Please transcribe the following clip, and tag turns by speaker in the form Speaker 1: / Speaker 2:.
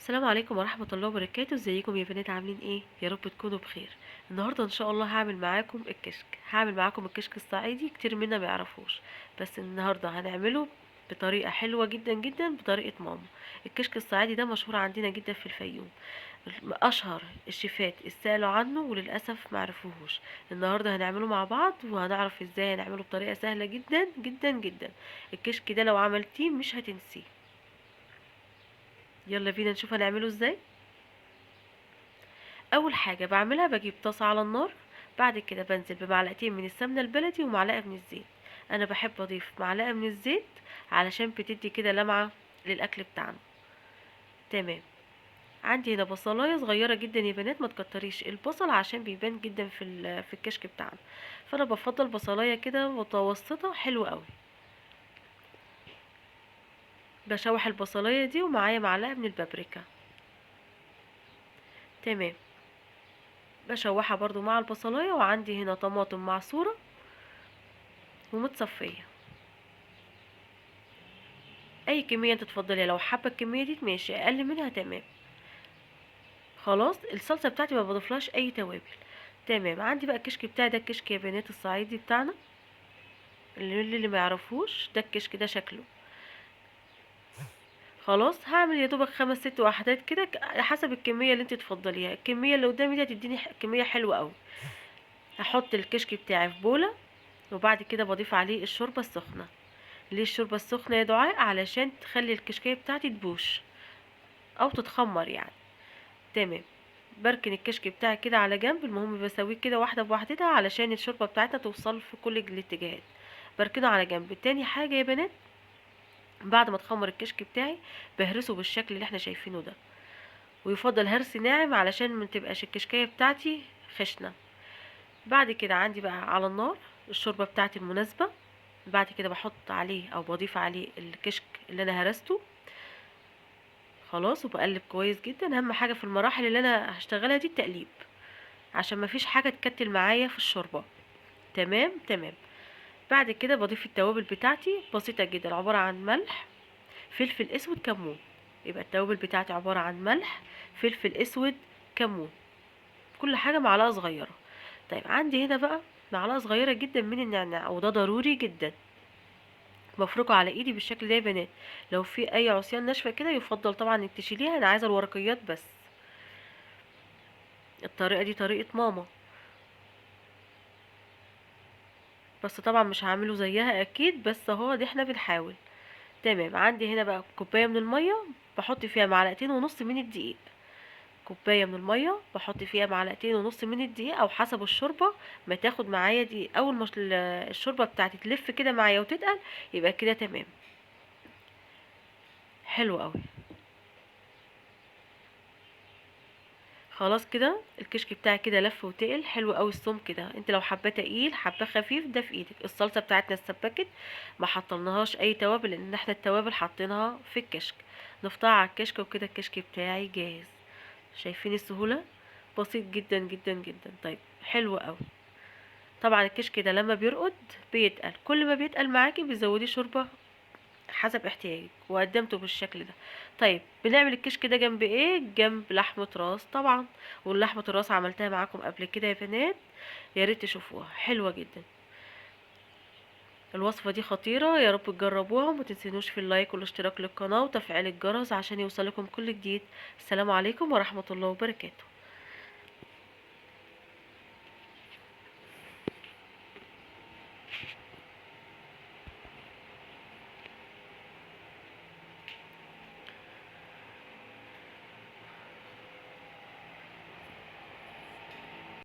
Speaker 1: السلام عليكم ورحمة الله وبركاته. ازيكم يا بنات؟ عاملين ايه؟ يا رب تكونوا بخير. النهاردة ان شاء الله هعمل معاكم الكشك الصعيدي. كتير منا ما يعرفوش، بس النهاردة هنعمله بطريقة حلوة جدا جدا، بطريقة ماما. الكشك الصعيدي ده مشهور عندنا جدا في الفيوم. اشهر الشيفات سألوا عنه وللاسف ما عرفوهوش. النهارده هنعمله مع بعض وهنعرف ازاي هنعمله بطريقة سهلة جدا جدا جدا. الكشك ده لو عملتيه مش هتنسيه. يلا بينا نشوف هنعمله ازاي. اول حاجه بعملها بجيب طاسه على النار. بعد كده بنزل بمعلقتين من السمنه البلدي ومعلقه من الزيت. انا بحب اضيف معلقه من الزيت علشان بتدي كده لمعه للاكل بتاعنا. تمام. عندي هنا بصلايه صغيره جدا يا بنات، ما تكتريش البصل عشان بيبان جدا في الكشك بتاعنا. فانا بفضل بصلايه كده متوسطه حلوه قوي. بشوح البصلايه دي ومعايا معلقه من البابريكا. تمام. بشوحها برضو مع البصلايه، وعندي هنا طماطم معصوره ومتصفيه. اي كميه انت تفضليها، لو حابه الكميه دي ماشي، اقل منها تمام. خلاص. الصلصه بتاعتي ما بضيفلهاش اي توابل. تمام. عندي بقى الكشك بتاعي ده، الكشك يا بنات الصعيدي بتاعنا. اللي ما يعرفوش ده الكشك ده شكله. خلاص. هعمل يا دوبك 5 6 وحدات كده حسب الكميه اللي انت تفضليها. الكميه اللي قدامي دي هتديني كميه حلوه قوي. هحط الكشك بتاعي في بوله، وبعد كده بضيف عليه الشوربه السخنه. ليه الشوربه السخنه يا دعاء؟ علشان تخلي الكشكيه بتاعتي تبوش او تتخمر يعني. تمام. بركن الكشك بتاعي كده على جنب. المهم بسويه كده واحده بواحدتها علشان الشوربه بتاعتنا توصل في كل الاتجاهات. بركنه على جنب. تاني حاجه يا بنات، بعد ما تخمر الكشك بتاعي بهرسه بالشكل اللي احنا شايفينه ده. ويفضل هرس ناعم علشان ما تبقاش الكشكيه بتاعتي خشنه. بعد كده عندي بقى على النار الشوربه بتاعتي المناسبه. بعد كده بحط عليه او بضيف عليه الكشك اللي انا هرسته. خلاص. وبقلب كويس جدا. اهم حاجه في المراحل اللي انا هشتغلها دي التقليب، عشان مفيش حاجة تكتل معايا في الشوربة. تمام تمام. بعد كده بضيف التوابل بتاعتي بسيطة جدا، عبارة عن ملح، فلفل اسود، كمون. يبقى التوابل بتاعتي عبارة عن ملح، فلفل اسود، كمون. كل حاجة معلقة صغيرة. طيب عندي هنا بقى معلقة صغيرة جدا من النعناع، وده ضروري جدا. بفركه على ايدي بالشكل ده يا بنات. لو في اي عصيان ناشفة كده يفضل طبعا انك تشيليها، انا عايزة الورقيات بس. الطريقة دي طريقة ماما، بس طبعا مش هعمله زيها اكيد، بس اهو دي احنا بنحاول. تمام. عندي هنا بقى كوبايه من الميه، بحط فيها معلقتين ونص من الدقيق. كوبايه من الميه بحط فيها معلقتين ونص من الدقيق، او حسب الشوربه ما تاخد معايا دقيق. اول ما الشوربه بتاعتي تلف كده معايا وتتقل، يبقى كده تمام. حلو قوي. خلاص كده الكشك بتاعي كده لف وتقل حلو قوي. الصوم كده انت لو حباه تقيل حباه خفيف ده في ايدك. الصلصه بتاعتنا اتسبكت، ما حطلناهاش اي توابل لان احنا التوابل حطيناها في الكشك. نفطها على الكشك وكده الكشك بتاعي جاهز. شايفين السهوله؟ بسيط جدا جدا جدا. طيب حلو قوي. طبعا الكشك ده لما بيرقد بيتقل، كل ما بيتقل معاكي بتزوديه شوربه حسب احتياجك، وقدمته بالشكل ده. طيب بنعمل الكشك ده جنب ايه؟ جنب لحمة راس طبعا. واللحمة الراس عملتها معاكم قبل كده يا بنات، يا ريت تشوفوها، حلوة جدا. الوصفة دي خطيرة، يا رب تجربوها. وما تنسونوش في اللايك والاشتراك للقناة وتفعيل الجرس عشان يوصلكم كل جديد. السلام عليكم ورحمة الله وبركاته.